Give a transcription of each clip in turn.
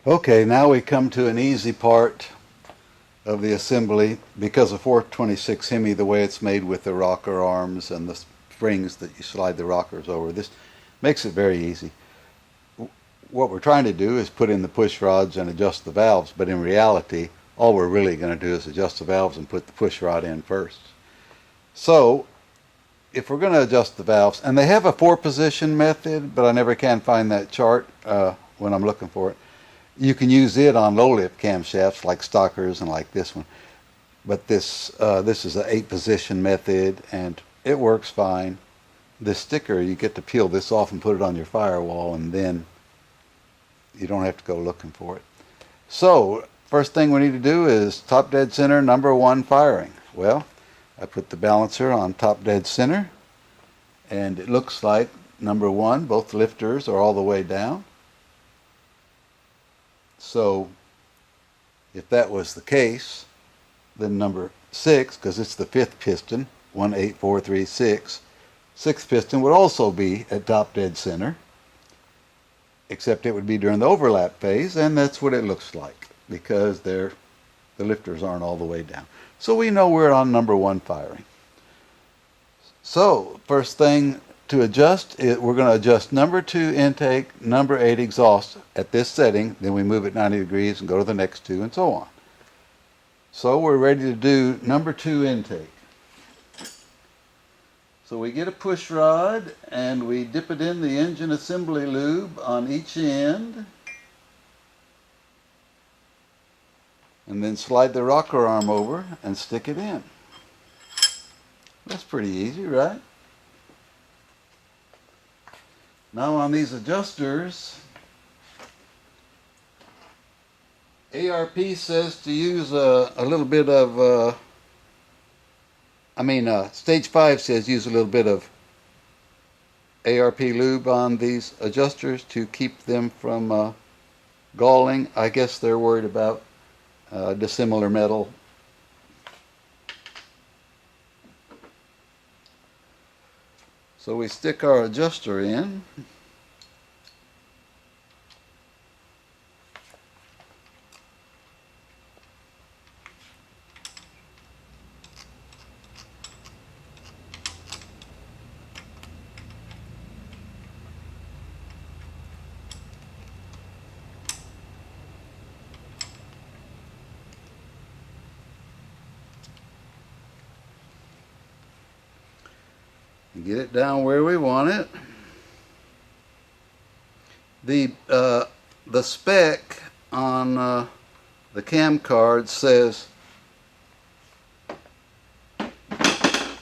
Okay, now we come to an easy part of the assembly. Because of 426 Hemi, the way it's made with the rocker arms and the springs that you slide the rockers over, this makes it very easy. What we're trying to do is put in the push rods and adjust the valves, but in reality, all we're really going to do is adjust the valves and put the push rod in first. So, if we're going to adjust the valves, and they have a 4-position method, but I never can find that chart when I'm looking for it. You can use it on low lift camshafts like Stockers and like this one, but this is an 8-position method and it works fine. This sticker, you get to peel this off and put it on your firewall, and then you don't have to go looking for it. So first thing we need to do is top dead center, number 1 firing. Well, I put the balancer on top dead center, and it looks like number 1, both lifters are all the way down. So if that was the case, then number 6, because it's the 5th piston, 1, 8, 4, 3, 6, 6th piston would also be at top dead center, except it would be during the overlap phase, and that's what it looks like because the lifters aren't all the way down. So we know we're on number 1 firing. So first thing to adjust, we're going to adjust number 2 intake, number 8 exhaust at this setting, then we move it 90 degrees and go to the next 2 and so on. So we're ready to do number 2 intake. So we get a push rod and we dip it in the engine assembly lube on each end, and then slide the rocker arm over and stick it in. That's pretty easy, right? Now on these adjusters, ARP says to use a little bit of, Stage 5 says use a little bit of ARP lube on these adjusters to keep them from galling. I guess they're worried about dissimilar metal. So we stick our adjuster in. Get it down where we want it. The spec on the cam card says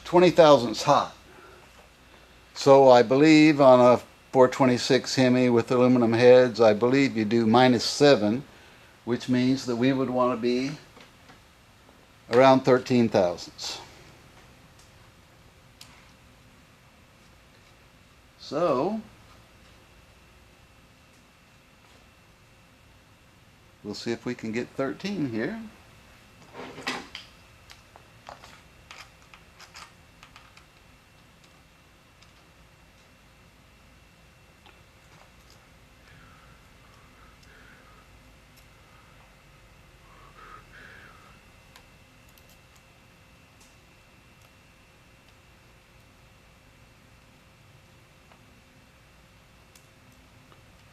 20 thousandths hot. So I believe on a 426 Hemi with aluminum heads, I believe you do -7, which means that we would want to be around 13 thousandths. So we'll see if we can get 13 here.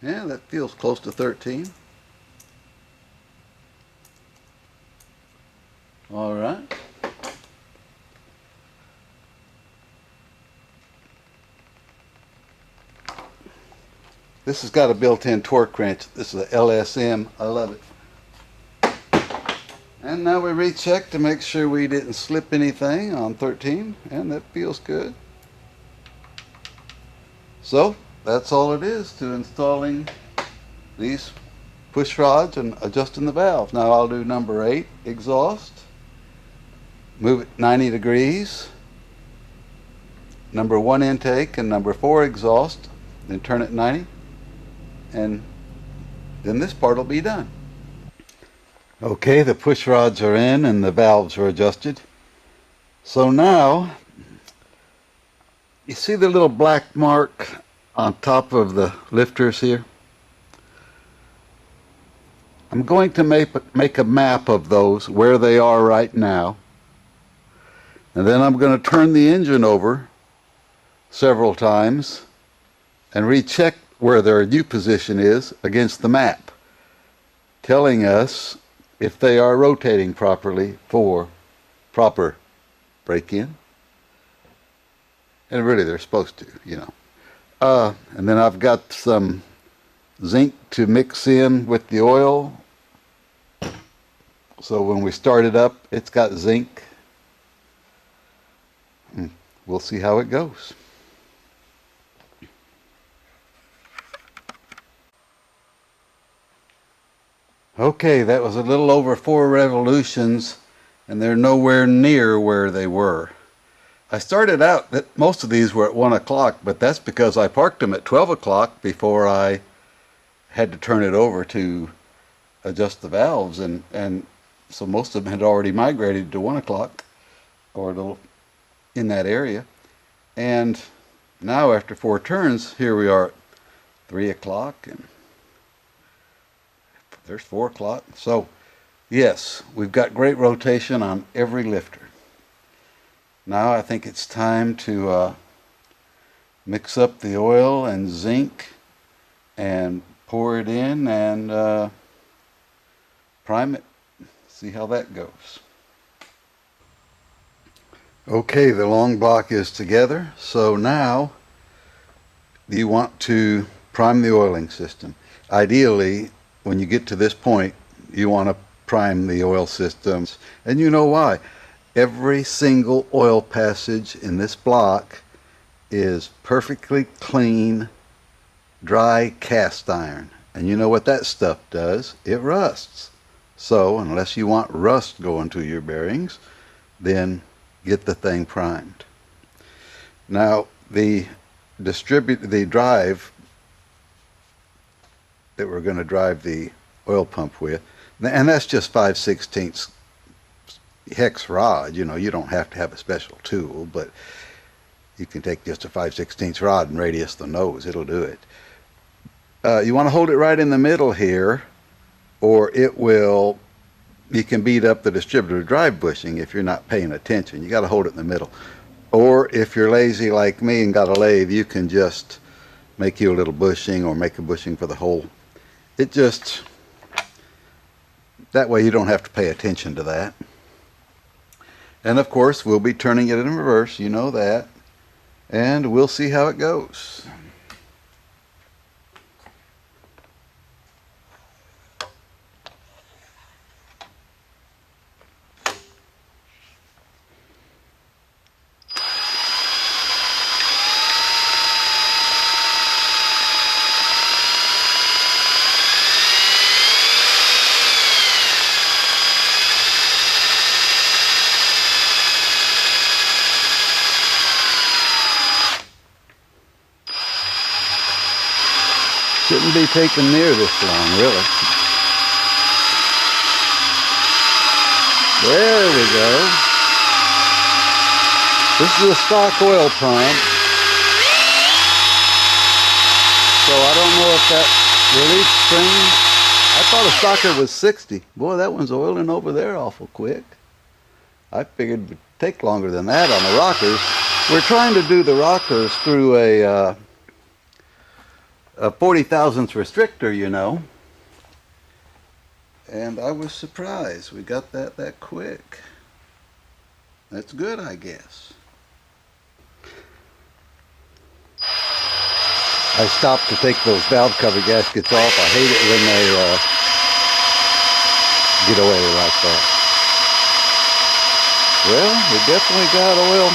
Yeah, that feels close to 13. All right. This has got a built-in torque wrench. This is a LSM. I love it. And now we recheck to make sure we didn't slip anything on 13, and that feels good. So that's all it is to installing these push rods and adjusting the valve. Now I'll do number 8 exhaust, move it 90 degrees, number 1 intake and number 4 exhaust, then turn it 90, and then this part will be done. Okay, the push rods are in and the valves are adjusted. So now you see the little black mark on top of the lifters here? I'm going to make a map of those, where they are right now. And then I'm going to turn the engine over several times and recheck where their new position is against the map, telling us if they are rotating properly for proper break-in. And really, they're supposed to, you know. And then I've got some zinc to mix in with the oil. So when we start it up, it's got zinc. We'll see how it goes. Okay, that was a little over 4 revolutions, and they're nowhere near where they were. I started out that most of these were at 1 o'clock, but that's because I parked them at 12 o'clock before I had to turn it over to adjust the valves, and so most of them had already migrated to 1 o'clock or a little in that area. And now after 4 turns, here we are at 3 o'clock, and there's 4 o'clock. So yes, we've got great rotation on every lifter. Now I think it's time to mix up the oil and zinc and pour it in and prime it. See how that goes. Okay, the long block is together. So now you want to prime the oiling system. Ideally, when you get to this point, you want to prime the oil systems. And you know why. Every single oil passage in this block is perfectly clean, dry cast iron. And you know what that stuff does? It rusts. So unless you want rust going to your bearings, then get the thing primed. Now the drive that we're going to drive the oil pump with, and that's just 5/16 hex rod. You know, you don't have to have a special tool, but you can take just a 5/16 rod and radius the nose. It'll do it. You want to hold it right in the middle here, or you can beat up the distributor drive bushing if you're not paying attention. You got to hold it in the middle. Or if you're lazy like me and got a lathe, you can just make you a little bushing or make a bushing for the whole. That way you don't have to pay attention to that. And of course, we'll be turning it in reverse, you know that. And we'll see how it goes. Shouldn't be taking near this long, really. There we go. This is a stock oil pump. So I don't know if that relief spring, I thought a stocker was 60. Boy, that one's oiling over there awful quick. I figured it would take longer than that on the rockers. We're trying to do the rockers through a 40 thousandths restrictor, you know. And I was surprised we got that quick. That's good, I guess. I stopped to take those valve cover gaskets off. I hate it when they get away like that. Well, we definitely got oil.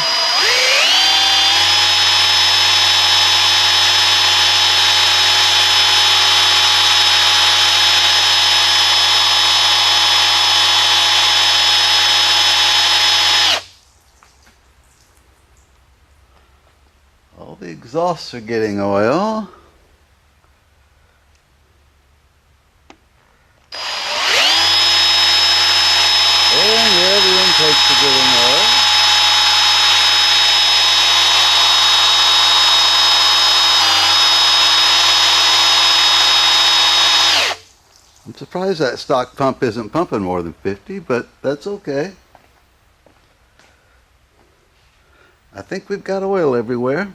All the exhausts are getting oil. And yeah, the intakes are getting oil. I'm surprised that stock pump isn't pumping more than 50, but that's okay. I think we've got oil everywhere.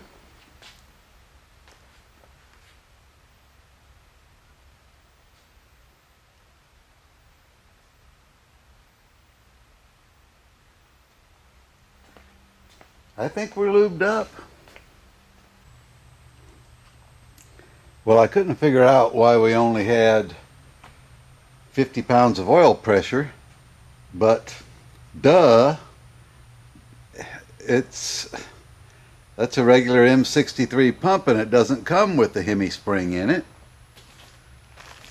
I think we're lubed up. Well, I couldn't figure out why we only had 50 pounds of oil pressure, but duh, that's a regular M63 pump and it doesn't come with the Hemi spring in it.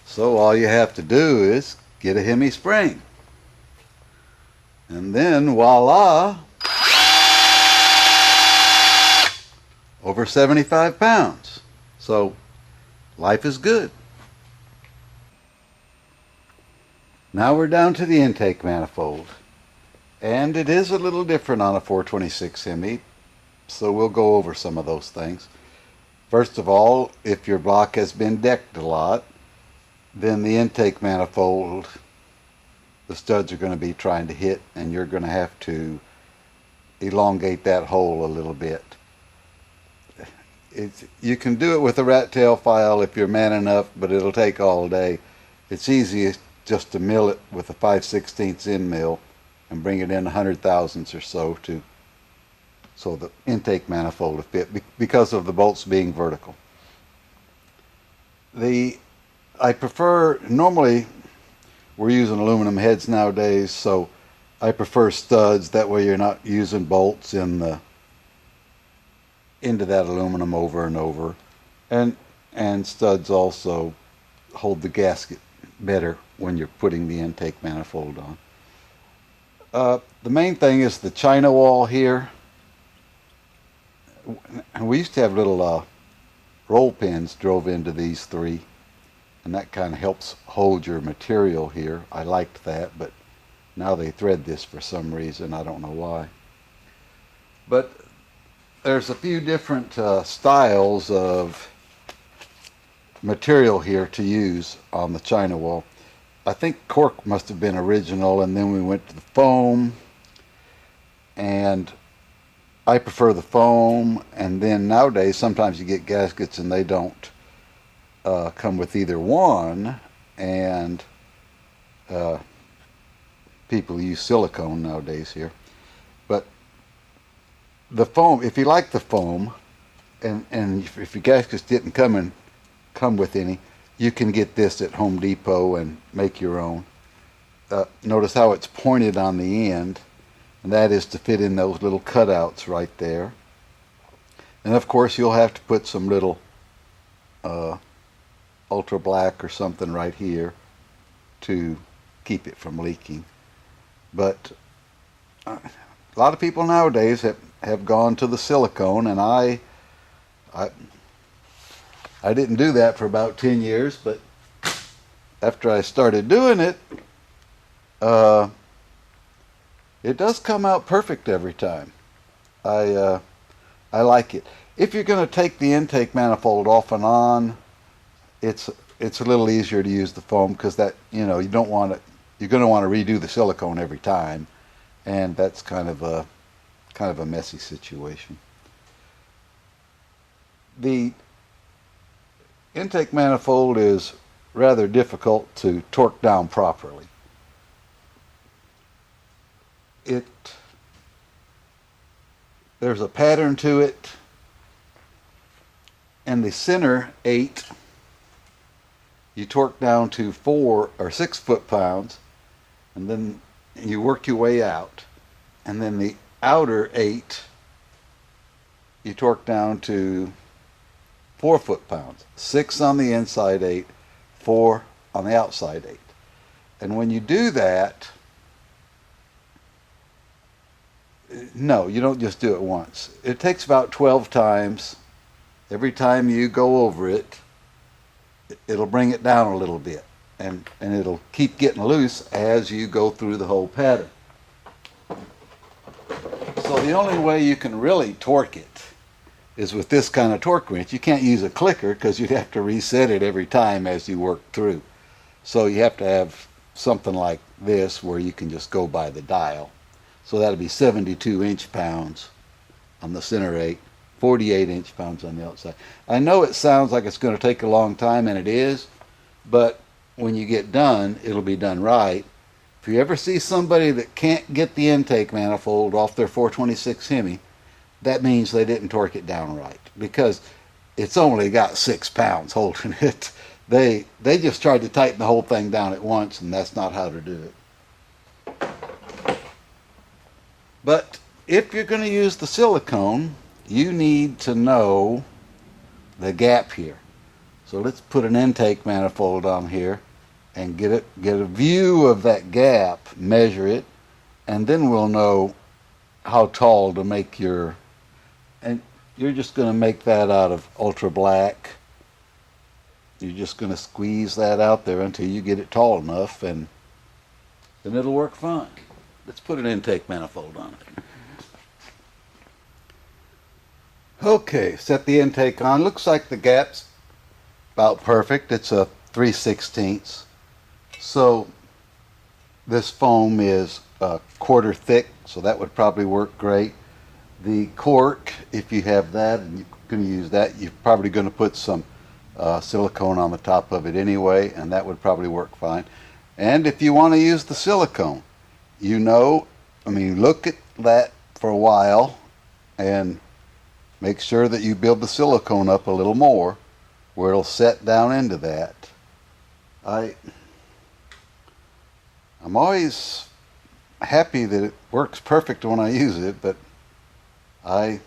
So all you have to do is get a Hemi spring. And then voila, over 75 pounds. So life is good. Now we're down to the intake manifold. And it is a little different on a 426 Hemi, so we'll go over some of those things. First of all, if your block has been decked a lot, then the intake manifold, the studs are going to be trying to hit, and you're going to have to elongate that hole a little bit. You can do it with a rat tail file if you're man enough, but it'll take all day. It's easiest just to mill it with a 5/16 end mill and bring it in 100 thousandths or so so the intake manifold will fit because of the bolts being vertical. I prefer, normally we're using aluminum heads nowadays, so I prefer studs. That way you're not using bolts into that aluminum over and over. And studs also hold the gasket better when you're putting the intake manifold on. The main thing is the China wall here. And we used to have little roll pins drove into these three, and that kind of helps hold your material here. I liked that, but now they thread this for some reason. I don't know why. But there's a few different styles of material here to use on the China wall. I think cork must have been original, and then we went to the foam, and I prefer the foam. And then nowadays sometimes you get gaskets and they don't come with either one, and people use silicone nowadays here. But the foam, if you like the foam, and if your gaskets didn't come with any, you can get this at Home Depot and make your own. Notice how it's pointed on the end, and that is to fit in those little cutouts right there. And of course you'll have to put some little ultra black or something right here to keep it from leaking. But a lot of people nowadays have gone to the silicone, and I didn't do that for about 10 years, but after I started doing it, it does come out perfect every time. I like it. If you're going to take the intake manifold off and on, it's a little easier to use the foam, because that, you don't want it. You're going to want to redo the silicone every time, and that's kind of a messy situation. The intake manifold is rather difficult to torque down properly. There's a pattern to it, and the center 8 you torque down to 4 or 6 foot-pounds, and then you work your way out, and then the outer 8 you torque down to 4 foot-pounds, 6 on the inside 8, 4 on the outside 8. And when you do that, no, you don't just do it once. It takes about 12 times. Every time you go over it, it'll bring it down a little bit, and it'll keep getting loose as you go through the whole pattern. So the only way you can really torque it is with this kind of torque wrench. You can't use a clicker because you'd have to reset it every time as you work through. So you have to have something like this where you can just go by the dial. So that'll be 72 inch-pounds on the center 8, 48 inch-pounds on the outside. I know it sounds like it's going to take a long time, and it is, but when you get done, it'll be done right. If you ever see somebody that can't get the intake manifold off their 426 Hemi, that means they didn't torque it down right, because it's only got 6 pounds holding it. They just tried to tighten the whole thing down at once, and that's not how to do it. But if you're going to use the silicone, you need to know the gap here. So let's put an intake manifold on here and get a view of that gap, measure it, and then we'll know how tall to make your, and you're just going to make that out of ultra black. You're just going to squeeze that out there until you get it tall enough, and then it'll work fine. Let's put an intake manifold on it. Okay, set the intake on. Looks like the gap's about perfect. It's a 3/16. So this foam is a quarter thick, so that would probably work great. The cork, if you have that and you're going to use that, you're probably going to put some silicone on the top of it anyway, and that would probably work fine. And if you want to use the silicone, look at that for a while and make sure that you build the silicone up a little more where it'll set down into that. I'm always happy that it works perfect when I use it, but I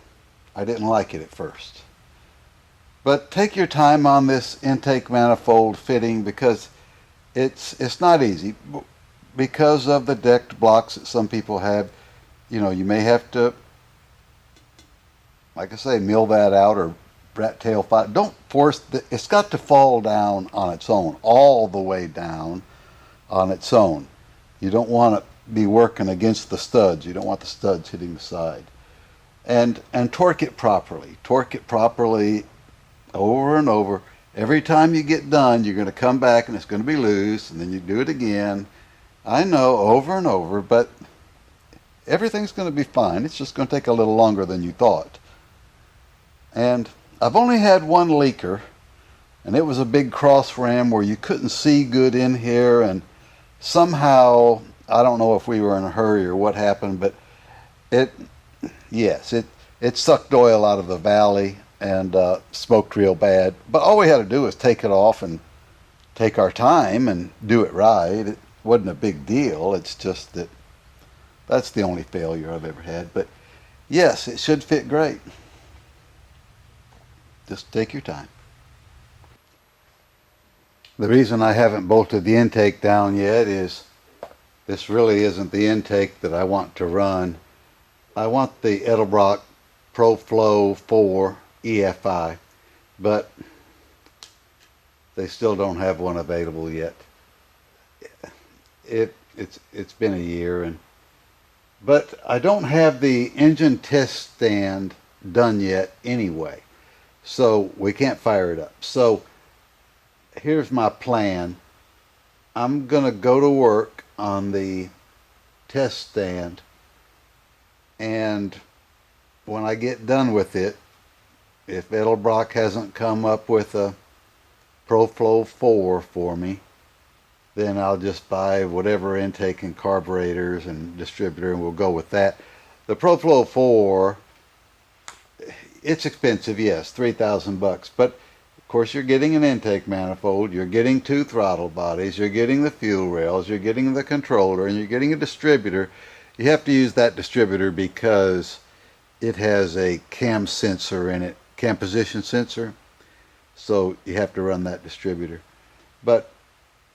didn't like it at first. But take your time on this intake manifold fitting, because it's not easy because of the decked blocks that some people have. You may have to, like I say, mill that out or rat tail file. Don't force it's got to fall down on its own, all the way down on its own. You don't want to be working against the studs. You don't want the studs hitting the side. And torque it properly. Torque it properly over and over. Every time you get done, you're going to come back and it's going to be loose, and then you do it again. I know, over and over, but everything's going to be fine. It's just going to take a little longer than you thought. And I've only had one leaker, and it was a big cross ram where you couldn't see good in here, and somehow, I don't know if we were in a hurry or what happened, but it sucked oil out of the valley and smoked real bad. But all we had to do was take it off and take our time and do it right. It wasn't a big deal. It's just that that's the only failure I've ever had. But yes, it should fit great. Just take your time. The reason I haven't bolted the intake down yet is this really isn't the intake that I want to run. I want the Edelbrock ProFlow 4 EFI, but they still don't have one available yet. It's been a year, but I don't have the engine test stand done yet anyway, so we can't fire it up. So here's my plan. I'm gonna go to work on the test stand, and when I get done with it, if Edelbrock hasn't come up with a ProFlow 4 for me, then I'll just buy whatever intake and carburetors and distributor, and we'll go with that. The ProFlow 4, it's expensive, yes, $3,000, but of course you're getting an intake manifold, you're getting 2 throttle bodies, you're getting the fuel rails, you're getting the controller, and you're getting a distributor. You have to use that distributor because it has a cam sensor in it, cam position sensor, so you have to run that distributor. But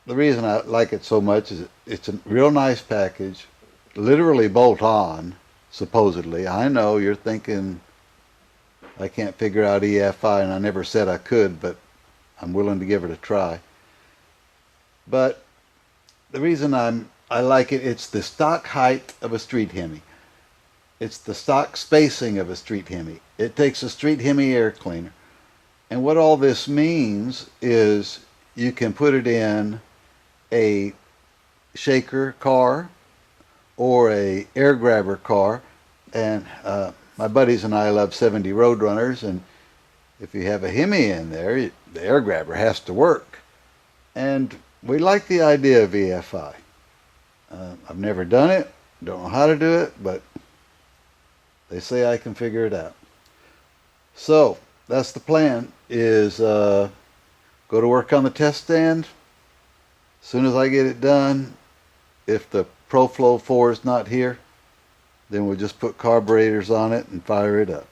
the reason I like it so much is it's a real nice package, literally bolt on, supposedly. I know you're thinking I can't figure out EFI, and I never said I could, but I'm willing to give it a try. But the reason I like it, it's the stock height of a street Hemi. It's the stock spacing of a street Hemi. It takes a street Hemi air cleaner. And what all this means is you can put it in a shaker car or a air grabber car. And my buddies and I love 70 Roadrunners, and if you have a Hemi in there, the air grabber has to work. And we like the idea of EFI. I've never done it, don't know how to do it, but they say I can figure it out. So that's the plan, is go to work on the test stand. As soon as I get it done, if the ProFlow 4 is not here, then we'll just put carburetors on it and fire it up.